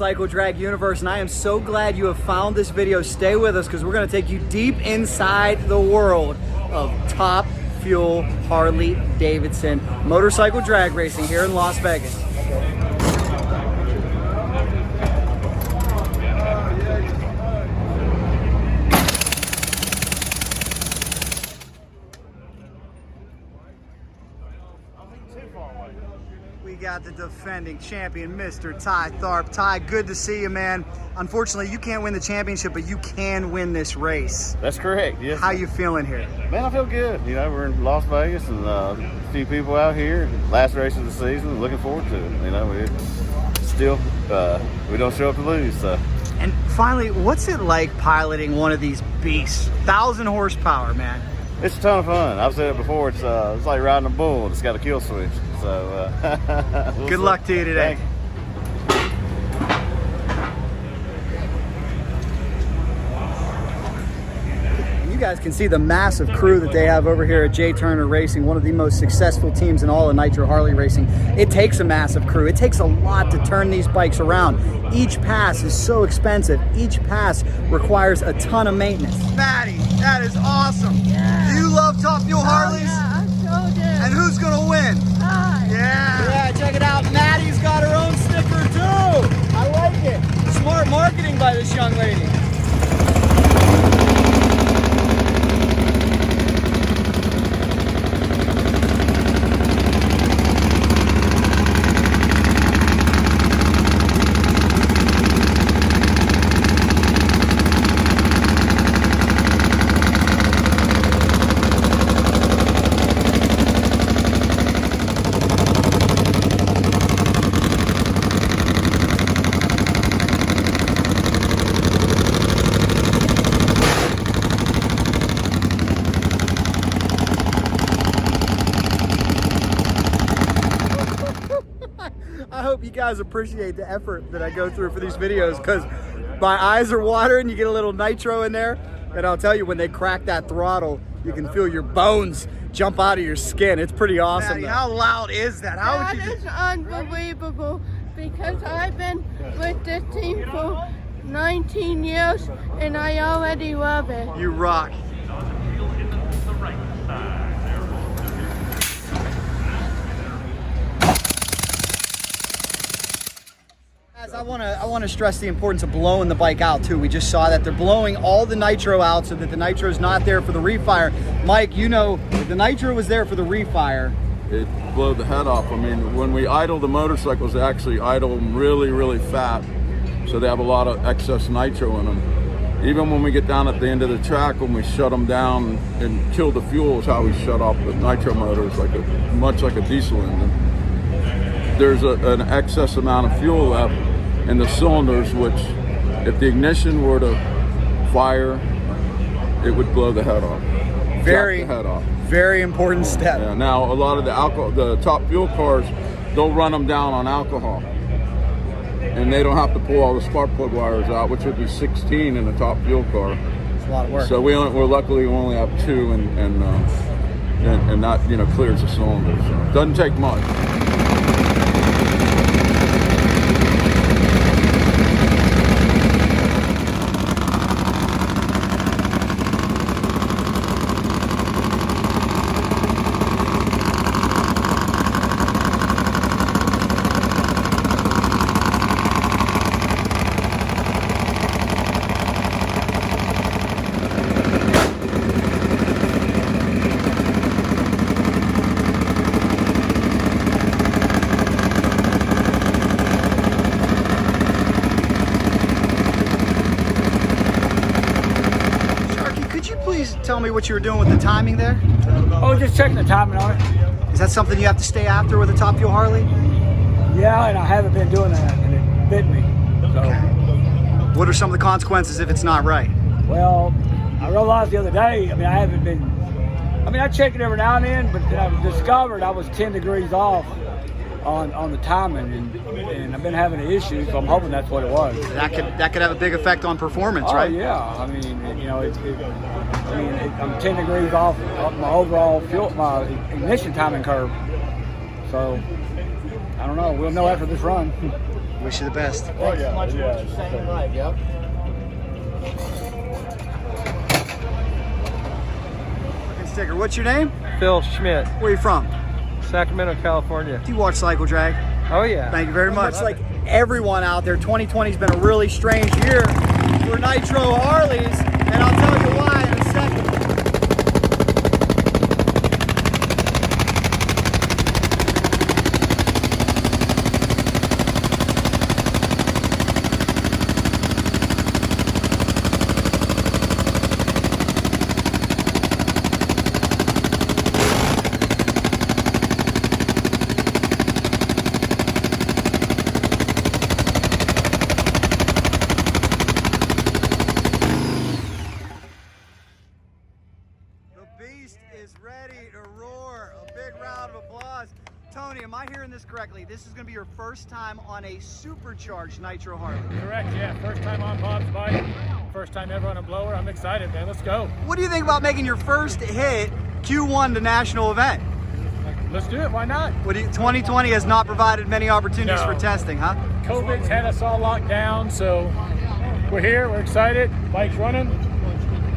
motorcycle drag universe, and I am so glad you have found this video. Stay with us because we're going to take you deep inside the world of top fuel Harley Davidson motorcycle drag racing here in Las Vegas. We got the defending champion, Mr. Ty Tharpe. Ty, good to see you, man. Unfortunately, you can't win the championship, but you can win this race. That's correct, yes. How you feeling here? Man, I feel good. You know, we're in Las Vegas and a few people out here. Last race of the season, looking forward to it. You know, it's still, we don't show up to lose, so. And finally, what's it like piloting one of these beasts? 1,000 horsepower, man. It's a ton of fun. I've said it before, it's like riding a bull. It's got a kill switch. So good luck to you today. You guys can see the massive crew that they have over here at J. Turner Racing, one of the most successful teams in all of Nitro Harley racing. It takes a massive crew. It takes a lot to turn these bikes around. Each pass is so expensive. Each pass requires a ton of maintenance. Maddie, that is awesome. Yeah. Do you love Top Fuel Harleys? Yeah, I sure do. And who's gonna win? Hi. Yeah, check it out. Maddie's got her own sticker too. I like it. Smart marketing by this young lady. I hope you guys appreciate the effort that I go through for these videos because my eyes are watering. You get a little nitro in there, and I'll tell you, when they crack that throttle, you can feel your bones jump out of your skin. It's pretty awesome. Maddie, how loud is that? That is unbelievable because I've been with this team for 19 years and I already love it. You rock. I want to stress the importance of blowing the bike out too. We just saw that they're blowing all the nitro out so that the nitro is not there for the refire. Mike, you know, if the nitro was there for the refire, it blew the head off. I mean, when we idle the motorcycles, they actually idle them really, really fat, so they have a lot of excess nitro in them. Even when we get down at the end of the track, when we shut them down and kill the fuel is how we shut off the nitro motors, much like a diesel engine. There's an excess amount of fuel left in the cylinders, which if the ignition were to fire, it would blow the head off. Very important step. Yeah. Now a lot of the top fuel cars, they'll run them down on alcohol, and they don't have to pull all the spark plug wires out, which would be 16 in a top fuel car. It's a lot of work. So we're luckily we only have 2, and that clears the cylinders. So it doesn't take much. Tell me what you were doing with the timing there? Oh, just checking the timing on it. Is that something you have to stay after with a Top Fuel Harley? Yeah, and I haven't been doing that, and it bit me. So. Okay. What are some of the consequences if it's not right? Well, I realized the other day, I check it every now and then, but then I discovered I was 10 degrees off on the timing, and I've been having an issue, so I'm hoping that's what it was. That could have a big effect on performance, right? Oh yeah, I mean, I'm 10 degrees off my overall my ignition timing curve. So I don't know. We'll know after this run. Wish you the best. Oh, yeah. Same life, yep. Looking sticker. What's your name? Phil Schmidt, Where are you from? Sacramento, California. Do you watch Cycle Drag? Oh yeah. Thank you very much. Like everyone out there, 2020 has been a really strange year for Nitro Harleys, and I'll tell you why in a second. Is ready to roar. A big round of applause. Tony, am I hearing this correctly? This is going to be your first time on a supercharged Nitro Harley. Correct, yeah. First time on Bob's bike. First time ever on a blower. I'm excited, man. Let's go. What do you think about making your first hit Q1 to national event? Let's do it. Why not? 2020 has not provided many opportunities No. for testing, huh? COVID's had us all locked down, so we're here. We're excited. Bike's running.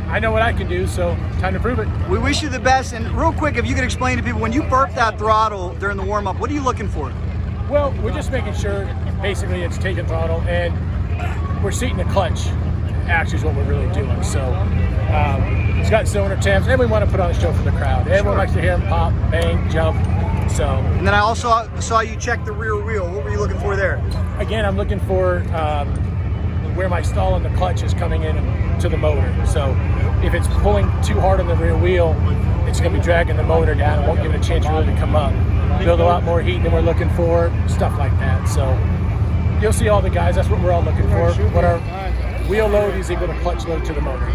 I know what I can do, so time to prove it. We wish you the best. And real quick, if you could explain to people, when you burp that throttle during the warm-up, what are you looking for? Well, we're just making sure, basically, it's taking throttle, and we're seating the clutch, actually is what we're really doing. So it's got cylinder temps, and we want to put on a show for the crowd. Everyone likes to hear them pop, bang, jump. So. And then I also saw you check the rear wheel. What were you looking for there? Again, I'm looking for where my stall on the clutch is coming in to the motor. So if it's pulling too hard on the rear wheel, it's going to be dragging the motor down and won't give it a chance really to come up. Build a lot more heat than we're looking for, stuff like that. So you'll see all the guys, that's what we're all looking for. What our wheel load is equal to clutch load to the motor.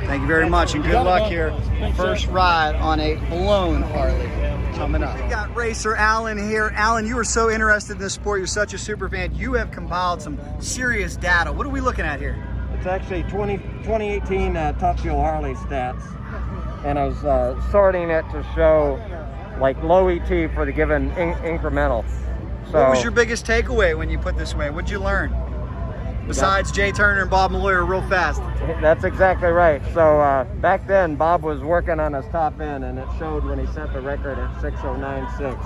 Thank you very much and good luck here. First ride on a blown Harley coming up. We got racer Alan here. Alan, you are so interested in this sport. You're such a super fan. You have compiled some serious data. What are we looking at here? It's actually 2018 Top Fuel Harley stats, and I was sorting it to show like low ET for the given incremental. So, what was your biggest takeaway when you put this away? What'd you learn? Besides Jay Turner and Bob Malloy are real fast. That's exactly right. So back then, Bob was working on his top end, and it showed when he set the record at 6096.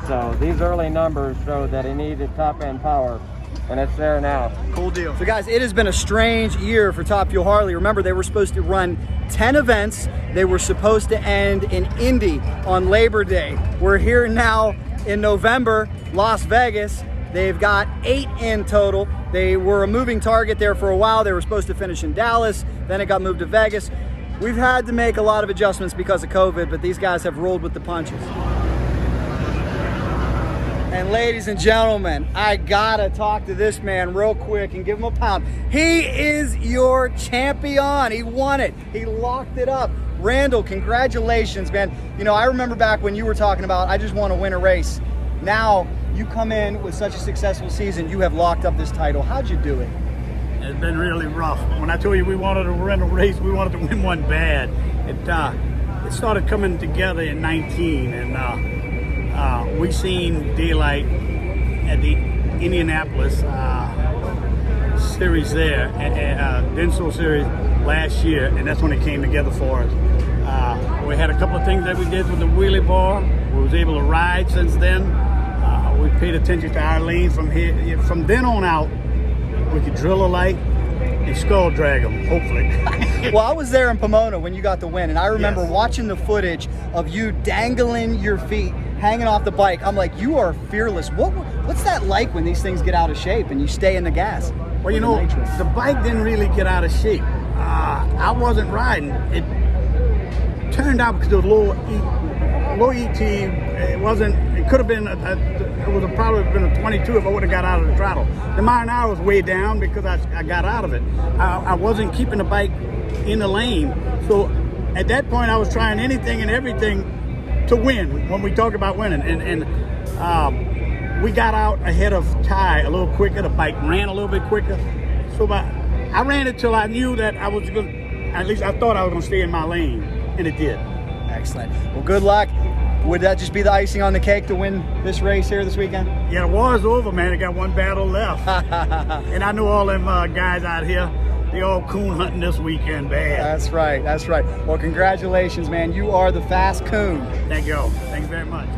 So these early numbers showed that he needed top end power, and it's there now. Cool deal. So guys, it has been a strange year for Top Fuel Harley. Remember, they were supposed to run 10 events. They were supposed to end in Indy on Labor Day. We're here now in November, Las Vegas. They've got 8 in total. They were a moving target there for a while. They were supposed to finish in Dallas, then it got moved to Vegas. We've had to make a lot of adjustments because of COVID, but these guys have rolled with the punches. And ladies and gentlemen, I gotta talk to this man real quick and give him a pound. He is your champion. He won it. He locked it up. Randal, congratulations, man. You know, I remember back when you were talking about, I just want to win a race. Now, you come in with such a successful season, you have locked up this title. How'd you do it? It's been really rough. When I told you we wanted to run a race, we wanted to win one bad. It started coming together in 19, and we seen daylight at the Indianapolis series there, Denso series last year, and that's when it came together for us. We had a couple of things that we did with the wheelie bar. We was able to ride since then. We paid attention to our lane from here. From then on out, we could drill a light and skull drag them, hopefully. Well, I was there in Pomona when you got the win, and I remember Yes. watching the footage of you dangling your feet, hanging off the bike. I'm like, you are fearless. What's that like when these things get out of shape and you stay in the gas? Well, you know, the bike didn't really get out of shape. I wasn't riding. It turned out because it was low ET. It wasn't. It could have been. It would have probably been a 22 if I would have got out of the throttle. The mile an hour was way down because I got out of it. I wasn't keeping the bike in the lane. So at that point, I was trying anything and everything to win. When we talk about winning, and we got out ahead of Ty a little quicker. The bike ran a little bit quicker. So I ran it till I knew that I was going. At least I thought I was going to stay in my lane, and it did. Excellent. Well, good luck. Would that just be the icing on the cake to win this race here this weekend? Yeah, the war's over, man. They got one battle left. And I know all them guys out here, they all coon hunting this weekend bad. That's right, that's right. Well, congratulations, man. You are the fast coon. Thank you. Thank you very much.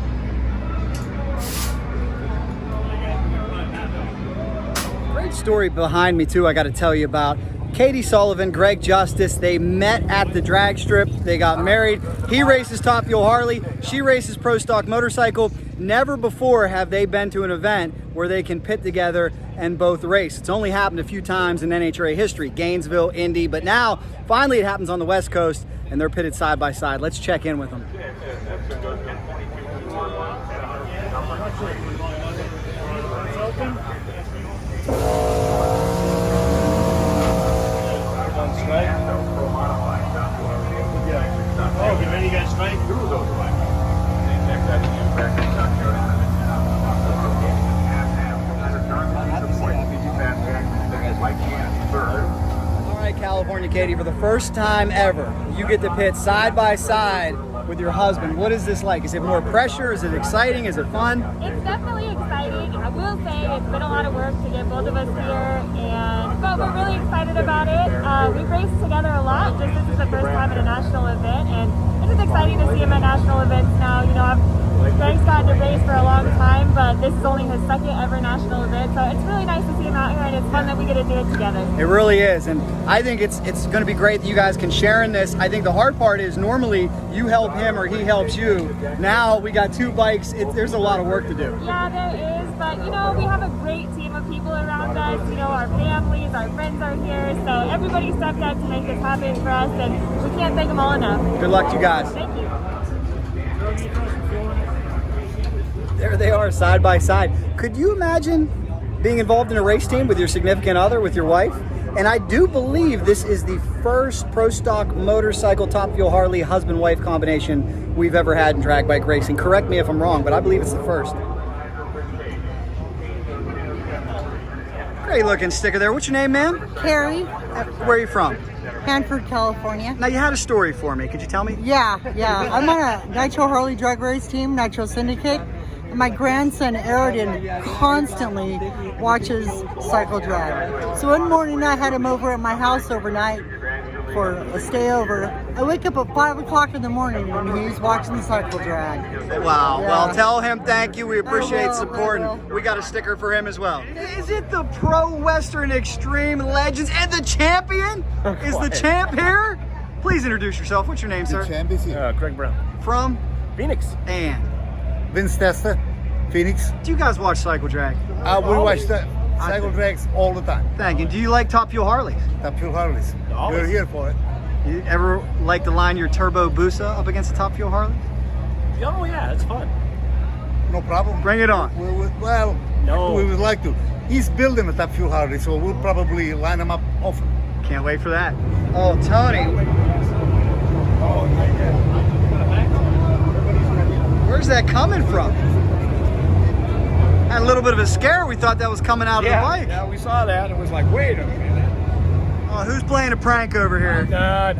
Great story behind me, too, I got to tell you about. Katie Sullivan, Greg Justice, they met at the drag strip. They got married. He races Top Fuel Harley. She races Pro Stock Motorcycle. Never before have they been to an event where they can pit together and both race. It's only happened a few times in NHRA history, Gainesville, Indy, but now finally it happens on the West Coast and they're pitted side by side. Let's check in with them. Oh, get ready, you guys straight? All right, California Katie, for the first time ever, you get to pit side by side with your husband. What is this like? Is it more pressure? Is it exciting? Is it fun? It's definitely exciting. I will say it's been a lot of work to get both of us here, but we're really excited about it. We've raced together a lot. Just this is the first time at a national event, and it's just exciting to see him at national events now. You know, Greg's gotten to race for a long time, but this is only his second ever national event, so it's really nice to see him out here, and it's fun that we get to do it together. It really is, and I think it's going to be great that you guys can share in this. I think the hard part is normally you help him or he helps you. Now we got two bikes. There's a lot of work to do. Yeah, there is, but you know, we have a great team of people around us. You know, our families, our friends are here, so everybody stepped up to make this happen for us, and we can't thank them all enough. Good luck to you guys. Thank you. There they are, side by side. Could you imagine being involved in a race team with your significant other, with your wife? And I do believe this is the first Pro Stock Motorcycle Top Fuel Harley husband-wife combination we've ever had in drag bike racing. Correct me if I'm wrong, but I believe it's the first. Great looking sticker there. What's your name, ma'am? Carrie, Where are you from? Hanford, California. Now, you had a story for me. Could you tell me? Yeah. I'm on a Nitro Harley drag race team, Nitro Syndicate. And my grandson, Aridin, constantly watches cycle drag. So one morning I had him over at my house overnight for a stay over. I wake up at 5 o'clock in the morning and he's watching the cycle drag. Wow. Yeah. Well, tell him thank you. We appreciate I support. will. And we got a sticker for him as well. Is it the Pro Western Extreme Legends and the champion? Is the champ here? Please introduce yourself. What's your name, sir? Champ is here. Craig Brown. From? Phoenix. And Vince Testa, Phoenix. do you guys watch cycle drag? We watch the cycle drags all the time. Thank you. Do you like Top Fuel Harleys? Top Fuel Harleys. Always. We're here for it. You ever like to line your Turbo Busa up against the Top Fuel Harley? Oh yeah, it's fun. No problem. Bring it on. No. We would like to. He's building a Top Fuel Harley, so we'll probably line him up often. Can't wait for that. Oh, Tony. Where's that coming from? Had a little bit of a scare. We thought that was coming out of the bike. Yeah, we saw that. It was like, wait a minute. Oh, who's playing a prank over here? No.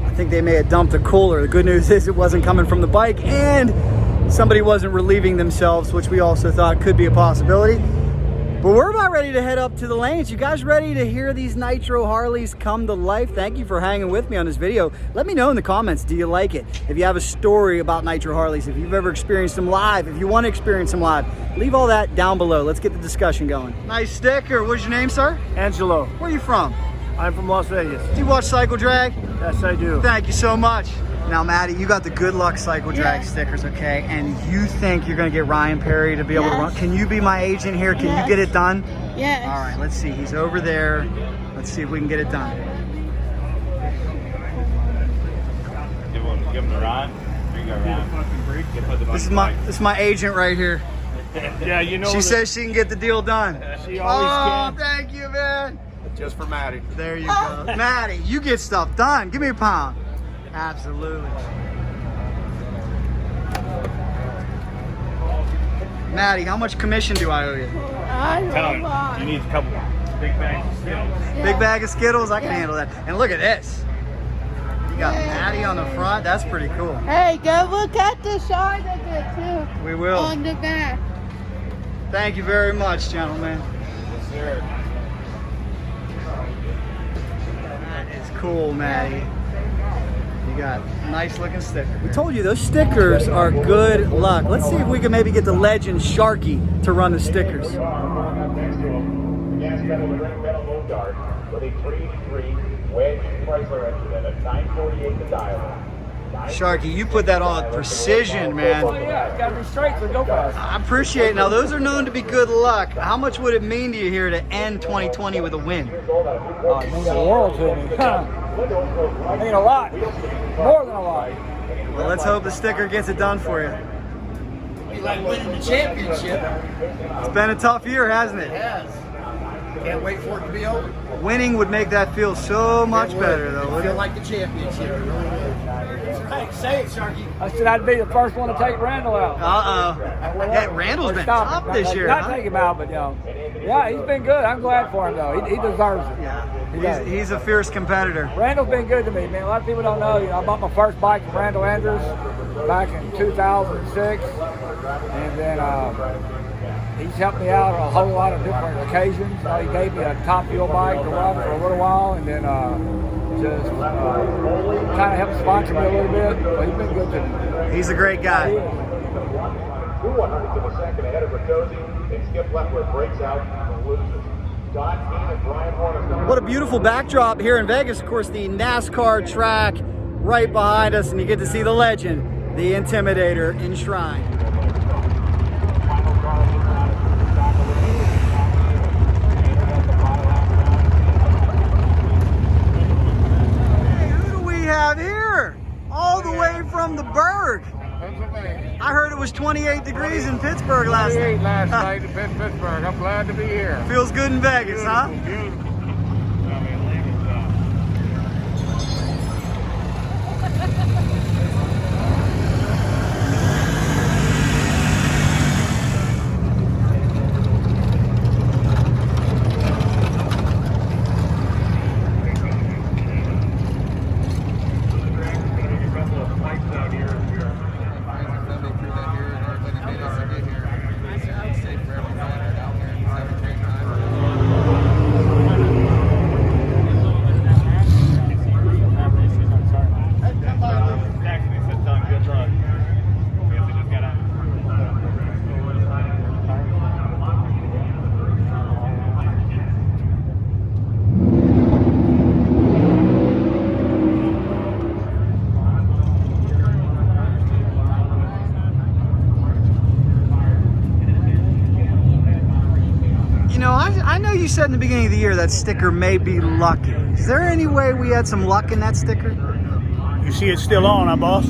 I think they may have dumped a cooler. The good news is it wasn't coming from the bike and somebody wasn't relieving themselves, which we also thought could be a possibility. But we're about ready to head up to the lanes. You guys ready to hear these Nitro Harleys come to life? Thank you for hanging with me on this video. Let me know in the comments, do you like it? If you have a story about Nitro Harleys, if you've ever experienced them live, if you want to experience them live, leave all that down below. Let's get the discussion going. Nice sticker. What's your name, sir? Angelo. Where are you from? I'm from Las Vegas. Do you watch Cycle Drag? Yes, I do. Thank you so much. Now, Maddie, you got the Good Luck Cycle Drag Yeah. stickers, okay? And you think you're gonna get Ryan Perry to be able to Yes. run? Can you be my agent here? Can you get it done? Yes. All right, let's see. He's over there. Let's see if we can get it done. Give him the ride. Here you go, Ryan. This is my agent right here. Yeah, you know. She says she can get the deal done. She always Oh, can. thank you, man. Just for Maddie. There you go. Maddie, you get stuff done. Give me a pound. Absolutely. Maddie, how much commission do I owe you? Tell him you need a couple big bags of Skittles. Big bag of Skittles, I can handle that. And look at this. Got Maddie on the front. That's pretty cool. Hey, go look at the side of it too. We will. On the back. Thank you very much, gentlemen. Yes, sir. That is cool, Maddie. You got a nice looking sticker. We told you those stickers are good luck. Let's see if we can maybe get the legend Sharky to run the stickers. Gas pedal, the ring pedal, low dart with a 383 wedge Chrysler engine and a 948 to dial. Sharky, you put that on with precision, man. Oh yeah, it's gotta be straight so go fast. I appreciate it. Now, those are known to be good luck. How much would it mean to you here to end 2020 with a win? Oh, it means the world to me. I mean a lot. More than a lot. Well, let's hope the sticker gets it done for you. Be like winning the championship. It's been a tough year, hasn't it? It has. Can't wait for it to be over. Winning would make that feel so much better, though, Feel wouldn't it? like the championship. Hey, say it, Sharky. I said I'd be the first one to take Randal out. Uh-oh. Yeah, Randall's been tough this year, Not huh? take him out, but yeah, he's been good. I'm glad for him though. He deserves it. Yeah, He does. he's a fierce competitor. Randall's been good to me, man. A lot of people don't know. I bought my first bike from Randal Andras back in 2006, and then he's helped me out on a whole lot of different occasions. He gave me a top fuel bike to run for a little while, and then just kind of helped sponsor me a little bit. But he's been good to me. He's a great guy. 2 100ths of a second ahead of Rickey, and Skip Leftwood breaks out and loses. Don Keane and Brian Horner. What a beautiful backdrop here in Vegas. Of course, the NASCAR track right behind us, and you get to see the legend, the Intimidator, enshrined. Have here all the way from the Berg. I heard it was 28 degrees in Pittsburgh last night. 28 last night in Pittsburgh. I'm glad to be here. Feels good in Vegas, huh? Beautiful. You said in the beginning of the year that sticker may be lucky. Is there any way we had some luck in that sticker? You see it's still on, huh, boss?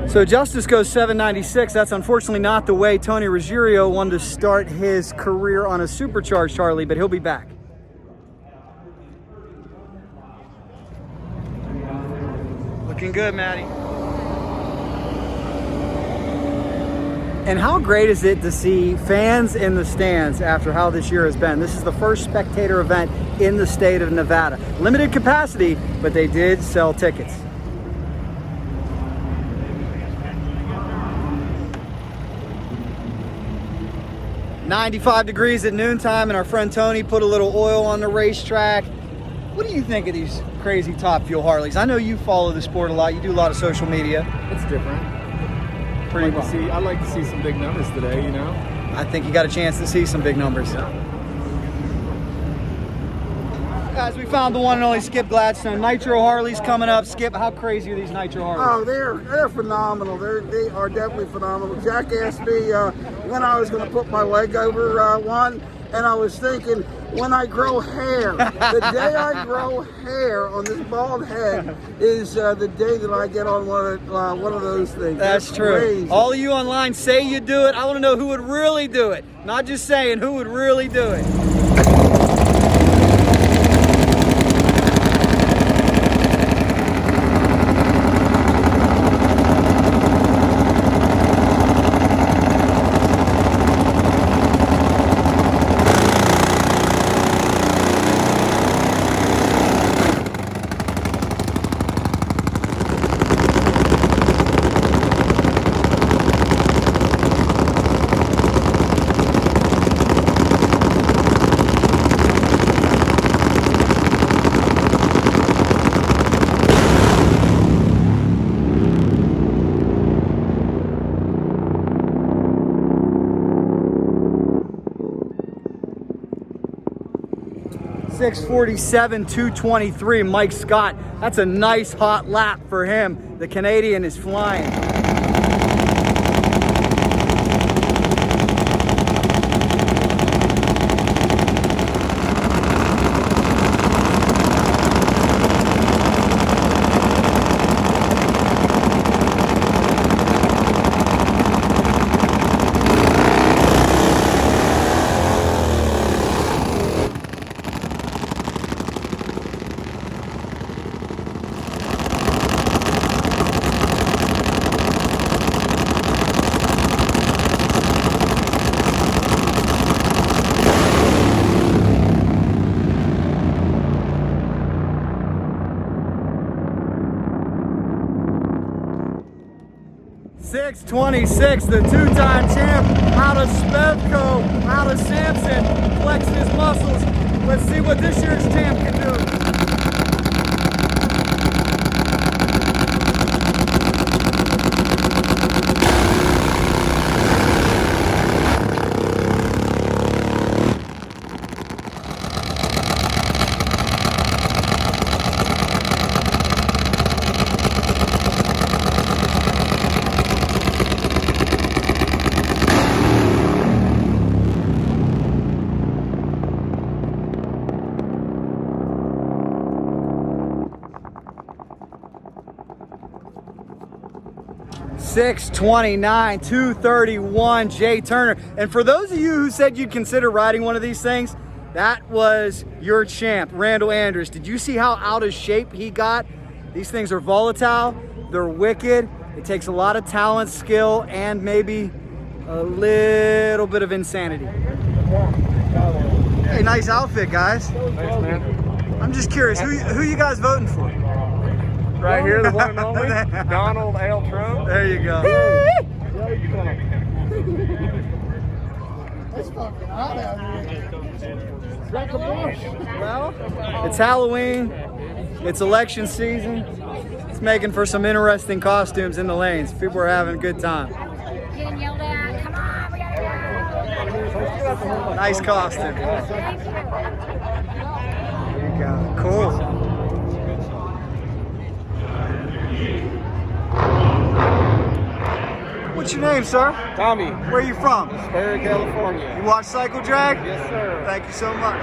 So Justice goes 796. That's unfortunately not the way Tony Ruggiero wanted to start his career on a supercharged Harley, but he'll be back. Looking good, Maddie. And how great is it to see fans in the stands after how this year has been? This is the first spectator event in the state of Nevada. Limited capacity, but they did sell tickets. "95 degrees at noontime, and our friend Tony put a little oil on the racetrack." What do you think of these crazy Top Fuel Harleys? I know you follow the sport a lot. You do a lot of social media. It's different. Pretty I'd like to see some big numbers today, you know? I think you got a chance to see some big numbers. Yeah. Guys, we found the one and only Skip Gladstone. Nitro Harley's coming up. Skip, how crazy are these Nitro Harleys? Oh, they're phenomenal. They are definitely phenomenal. Jack asked me when I was going to put my leg over one, and I was thinking, when I grow hair, the day I grow hair on this bald head is the day that I get on one of those things. That's true. Crazy. All of you online say you do it. I want to know who would really do it. Not just saying, who would really do it. .647, 223, Mike Scott. That's a nice hot lap for him. The Canadian is flying. .626, the two-time champ, out of Spevco, out of Samson, flexing his muscles. Let's see what this year's champ can do. .629, 231, Jay Turner. And for those of you who said you'd consider riding one of these things, that was your champ, Randal Andras. Did you see how out of shape he got? These things are volatile, they're wicked. It takes a lot of talent, skill, and maybe a little bit of insanity. Hey, nice outfit, guys. Thanks, man. I'm just curious, who you guys voting for? Right here, the one and only, Donald L. Trump. There you go. It's fucking hot out here. Well, it's Halloween, it's election season. It's making for some interesting costumes in the lanes. People are having a good time. Getting yelled at. Come on, we gotta go. Nice costume. There you go. Cool. What's your name, sir? Tommy. Where are you from? Spevco, California. You watch Cycle Drag? Yes, sir. Thank you so much.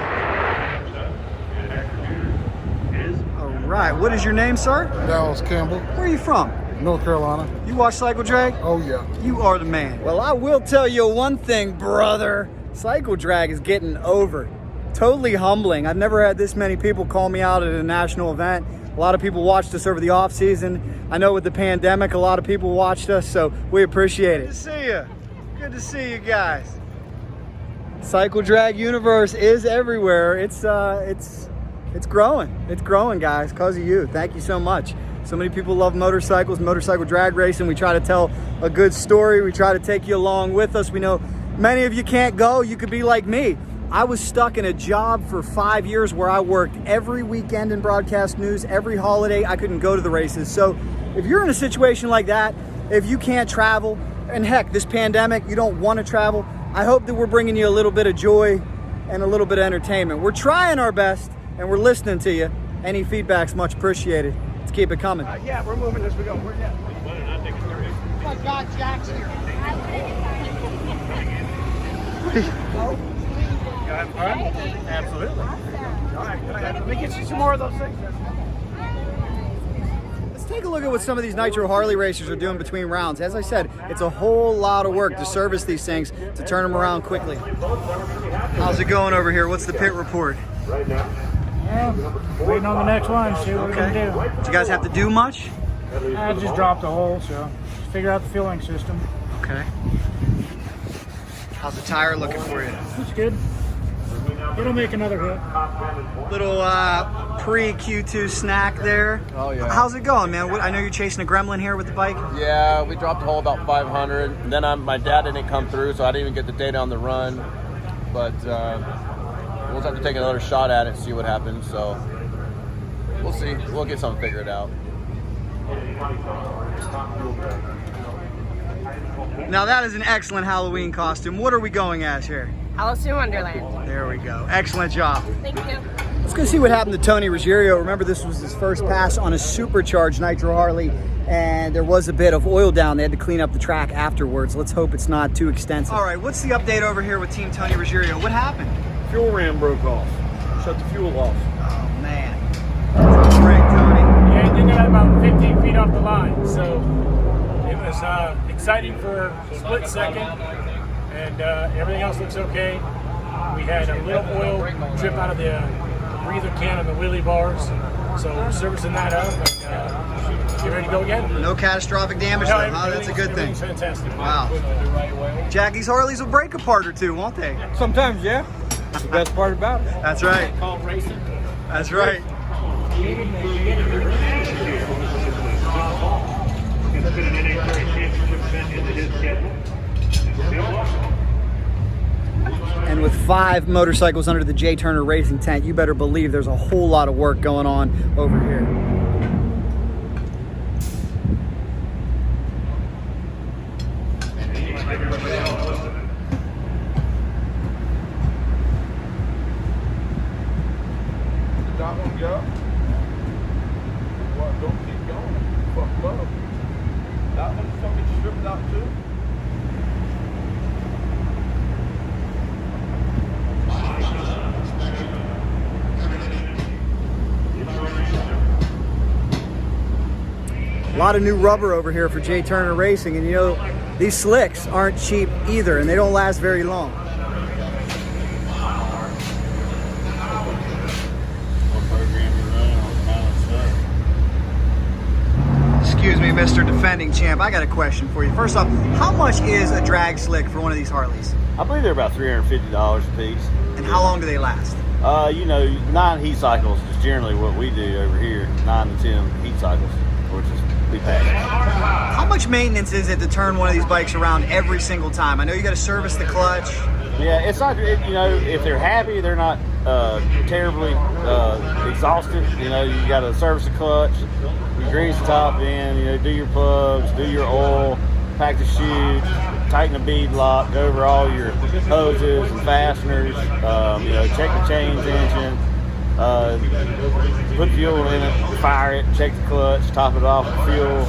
All right. What is your name, sir? Dallas Campbell. Where are you from? North Carolina. You watch Cycle Drag? Oh, yeah. You are the man. Well, I will tell you one thing, brother. Cycle Drag is getting over. Totally humbling. I've never had this many people call me out at a national event. A lot of people watched us over the off season. I know with the pandemic, a lot of people watched us, so we appreciate it. Good to see you. Good to see you guys. Cycle drag universe is everywhere. It's growing. It's growing, guys, because of you. Thank you so much. So many people love motorcycles, motorcycle drag racing. We try to tell a good story. We try to take you along with us. We know many of you can't go. You could be like me. I was stuck in a job for 5 years where I worked every weekend in broadcast news, every holiday. I couldn't go to the races. So if you're in a situation like that, if you can't travel, and heck, this pandemic, you don't want to travel, I hope that we're bringing you a little bit of joy and a little bit of entertainment. We're trying our best, and we're listening to you. Any feedback's much appreciated. Let's keep it coming. Yeah, we're moving as we go. Where's that? Oh my God, Jack's here. Absolutely. All right, let me get you some more of those things. Let's take a look at what some of these Nitro Harley racers are doing between rounds. As I said, it's a whole lot of work to service these things, to turn them around quickly. How's it going over here? What's the pit report? Waiting on the next one, see what we're going to do. Did you guys have to do much? I just dropped a hole, so just figure out the fueling system. Okay. How's the tire looking for you? It's good. It'll make another hit. Little pre-Q2 snack there. Oh, yeah. How's it going, man? I know you're chasing a gremlin here with the bike. Yeah, we dropped the hole about 500. And then my dad didn't come through, so I didn't even get the data on the run. But we'll have to take another shot at it and see what happens. So we'll see. We'll get something figured out. Now that is an excellent Halloween costume. What are we going as here? Alice in Wonderland. There we go. Excellent job. Thank you. Let's go see what happened to Tony Ruggiero. Remember, this was his first pass on a supercharged Nitro Harley, and there was a bit of oil down. They had to clean up the track afterwards. Let's hope it's not too extensive. All right, what's the update over here with Team Tony Ruggiero? What happened? Fuel ram broke off. Shut the fuel off. Oh, man. That's a break, Tony. Yeah, I think I got about 15 feet off the line, so it was exciting for a split second, and everything else looks okay. We had a little oil drip out of the breather can on the wheelie bars, so we're servicing that up and get ready to go again. No catastrophic damage, though, huh? That's a good thing. Fantastic. Wow. Jackie's Harleys will break a part or two, won't they? Sometimes, yeah. That's the best part about it. That's right. Called racing. That's right. And with 5 motorcycles under the J. Turner Racing tent, you better believe there's a whole lot of work going on over here. That one go? Well, don't keep going. Fuck low. That one's going to get stripped out too? A lot of new rubber over here for J. Turner Racing, and you know, these slicks aren't cheap either, and they don't last very long. Excuse me, Mr. Defending Champ, I got a question for you. First off, how much is a drag slick for one of these Harleys? I believe they're about $350 a piece. And how long do they last? You know, 9 heat cycles is generally what we do over here. 9 to 10 heat cycles, which is we pass. How much maintenance is it to turn one of these bikes around every single time? I know you got to service the clutch. Yeah, it's not, you know, if they're happy, they're not terribly exhausted. You know, you got to service the clutch, you grease the top end, you know, do your plugs, do your oil, pack the chute, tighten the bead lock, go over all your hoses and fasteners, you know, check the chains engine, put fuel in it, fire it, check the clutch, top it off with fuel,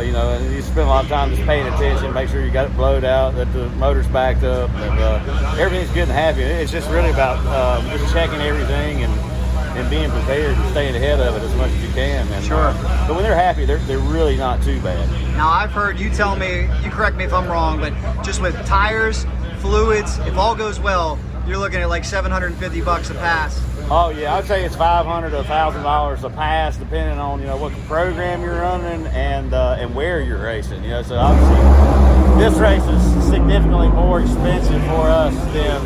you know, and you spend a lot of time just paying attention, make sure you got it blowed out, that the motor's backed up, and everything's good and happy. It's just really about just checking everything and being prepared and staying ahead of it as much as you can. And, sure. But when they're happy, they're really not too bad. Now, I've heard, you tell me, you correct me if I'm wrong, but just with tires, fluids, if all goes well, you're looking at like $750 a pass. Oh yeah, I'd say it's $500 to $1,000 a pass, depending on, you know, what program you're running and where you're racing. You know, so obviously this race is significantly more expensive for us than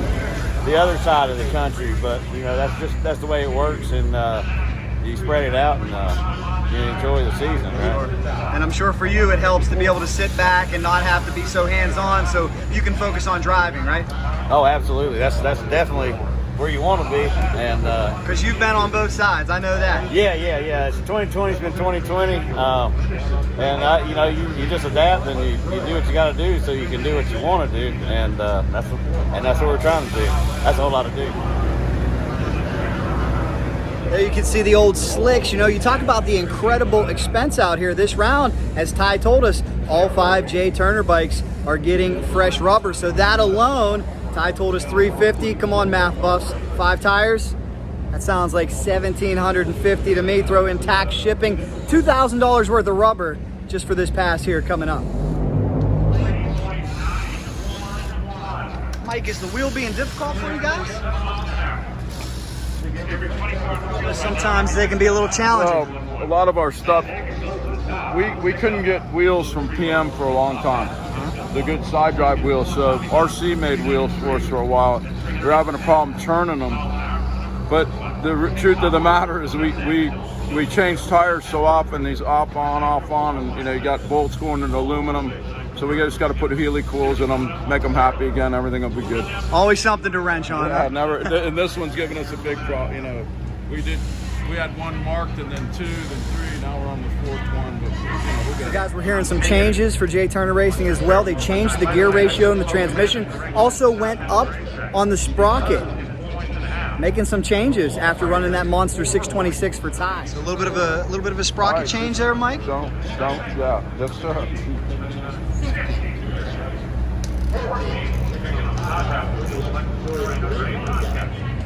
the other side of the country, but you know that's the way it works, and you spread it out and you enjoy the season, right? And I'm sure for you it helps to be able to sit back and not have to be so hands-on, so you can focus on driving, right? Oh, absolutely. That's definitely where you want to be, and because you've been on both sides, I know that. Yeah. It's 2020's been 2020, and you know you just adapt and you do what you got to do so you can do what you want to do, and that's what we're trying to do. That's a whole lot to do. There you can see the old slicks. You know, you talk about the incredible expense out here this round. As Ty told us, all 5 J Turner bikes are getting fresh rubber, so that alone, Ty told us $350. Come on, math buffs. 5 tires? That sounds like $1,750 to me. Throw in tax, shipping, $2,000 worth of rubber just for this pass here coming up. Mike, is the wheel being difficult for you guys? Sometimes they can be a little challenging. A lot of our stuff, we couldn't get wheels from PM for a long time. The good side drive wheels, so RC made wheels for us for a while. We're having a problem turning them, but the truth of the matter is we change tires so often, these off on, and you know you got bolts going into aluminum, so we just got to put Healy coils in them, make them happy again. Everything will be good. Always something to wrench on. Yeah, never. And this one's giving us a big problem. You know, we had one marked, and then 2, then 3. Now we're on the 4th one. But you know, we're good. Guys, we're hearing some changes for J Turner Racing as well. They changed the gear ratio in the transmission. Also went up on the sprocket. Making some changes after running that monster 626 for Ty. So a little bit of a sprocket change there, Mike. Yeah, that's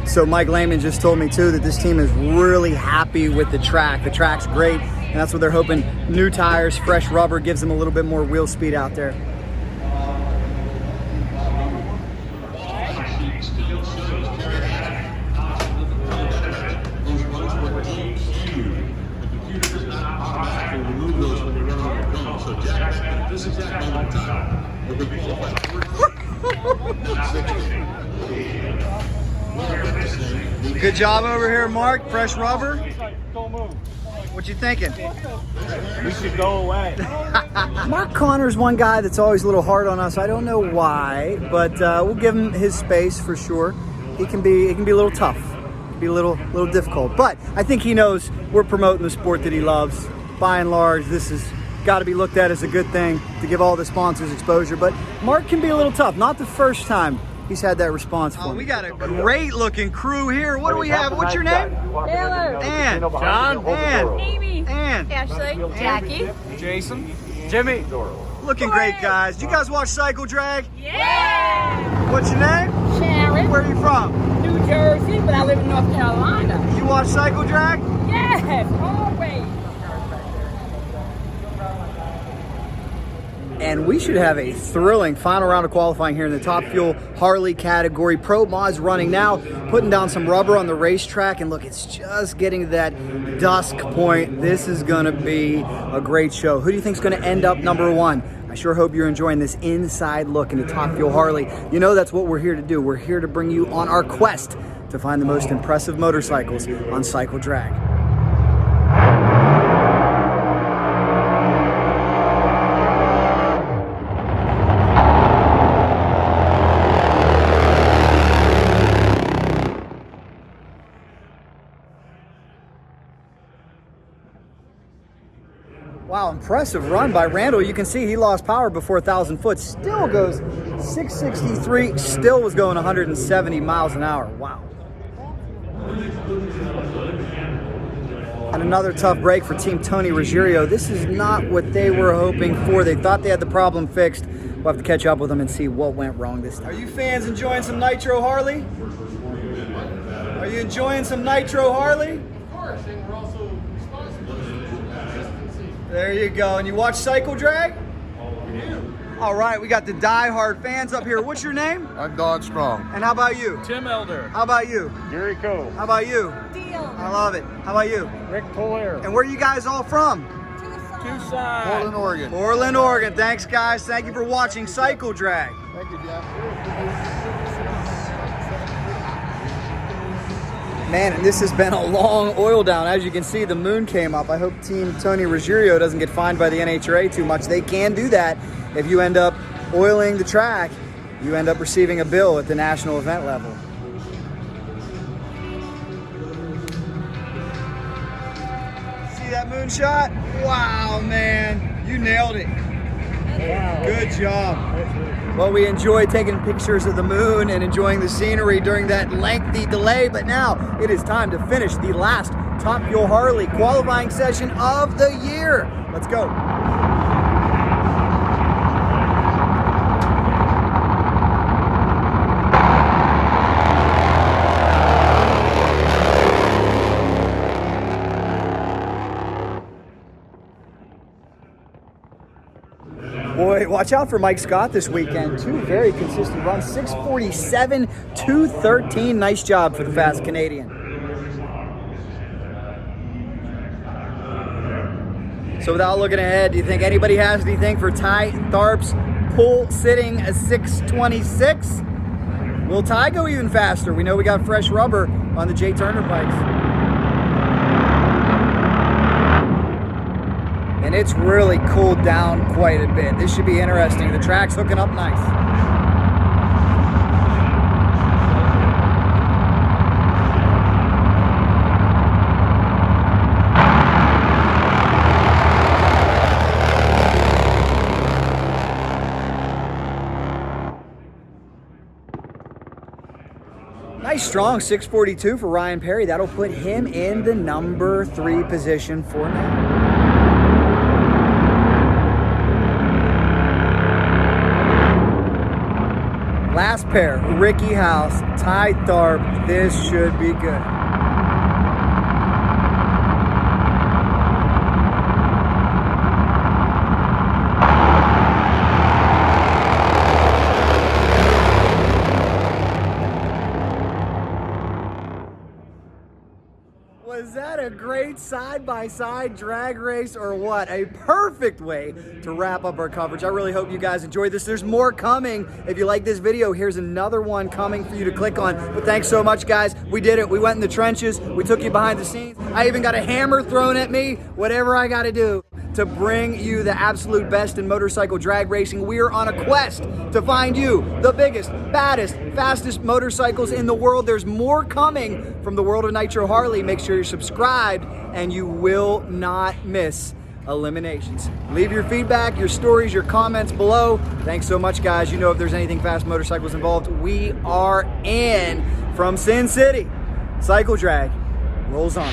So Mike Lehman just told me too that this team is really happy with the track. The track's great, and that's what they're hoping. New tires, fresh rubber gives them a little bit more wheel speed out there. Good job over here, Mark. Fresh rubber. What you thinking? We should go away. Mark Connor's one guy that's always a little hard on us. I don't know why, but we'll give him his space for sure. He can be a little tough, be a little difficult, but I think he knows we're promoting the sport that he loves. By and large, this has got to be looked at as a good thing to give all the sponsors exposure. But Mark can be a little tough. Not the first time he's had that response for me. We got a great looking crew here. What do we have? What's your name? Taylor. Ann. John. Ann. Amy. Ann. Ashley. Jackie. Jason. Jimmy. Looking great, guys. You guys watch Cycle Drag? Yeah. What's your name? Sharon. Where are you from? New Jersey, but I live in North Carolina. You watch Cycle Drag? Yes, always. And we should have a thrilling final round of qualifying here in the Top Fuel Harley category. Pro Mod's running now, putting down some rubber on the racetrack. And look, it's just getting to that dusk point. This is going to be a great show. Who do you think is going to end up number 1? I sure hope you're enjoying this inside look into Top Fuel Harley. You know that's what we're here to do. We're here to bring you on our quest to find the most impressive motorcycles on Cycle Drag. Wow, impressive run by Randal. You can see he lost power before 1,000 foot. Still goes 663, still was going 170 miles an hour. Wow. And another tough break for Team Tony Ruggiero. This is not what they were hoping for. They thought they had the problem fixed. We'll have to catch up with them and see what went wrong this time. Are you fans enjoying some Nitro Harley? Are you enjoying some Nitro Harley? Of course, and we're also responsible. There you go. And you watch Cycle Drag? We do. All right, we got the die-hard fans up here. What's your name? I'm Don Strong. And how about you? Tim Elder. How about you? Gary Cole. How about you? Deal. I love it. How about you? Rick Polaire. And where are you guys all from? Tucson. Portland, Oregon. Portland, Oregon. Thanks, guys. Thank you for watching Cycle Drag. Thank you, Jeff. Man, and this has been a long oil down. As you can see, the moon came up. I hope Team Tony Ruggiero doesn't get fined by the NHRA too much. They can do that. If you end up oiling the track, you end up receiving a bill at the national event level. See that moonshot? Wow, man. You nailed it. Good job. Well, we enjoyed taking pictures of the moon and enjoying the scenery during that lengthy delay, but now it is time to finish the last Top Fuel Harley qualifying session of the year. Let's go. Boy, watch out for Mike Scott this weekend. 2 very consistent runs, 6:47, 2:13. Nice job for the fast Canadian. So without looking ahead, do you think anybody has anything for Ty Tharpe's pull sitting a 6:26? Will Ty go even faster? We know we got fresh rubber on the Jay Turner bikes. And it's really cooled down quite a bit. This should be interesting. The track's hooking up nice. Nice strong 6:42 for Ryan Perry. That'll put him in the number 3 position for now. Last pair, Rickey House, Ty Tharpe. This should be good. Was that a great side-by-side drag race or what? A perfect way to wrap up our coverage. I really hope you guys enjoyed this. There's more coming. If you like this video, here's another one coming for you to click on. But thanks so much, guys. We did it. We went in the trenches. We took you behind the scenes. I even got a hammer thrown at me. Whatever I got to do to bring you the absolute best in motorcycle drag racing. We are on a quest to find you the biggest, baddest, fastest motorcycles in the world. There's more coming from the world of Nitro Harley. Make sure you're subscribed and you will not miss eliminations. Leave your feedback, your stories, your comments below. Thanks so much, guys. You know, if there's anything fast motorcycles involved, we are in. From Sin City, Cycle Drag rolls on.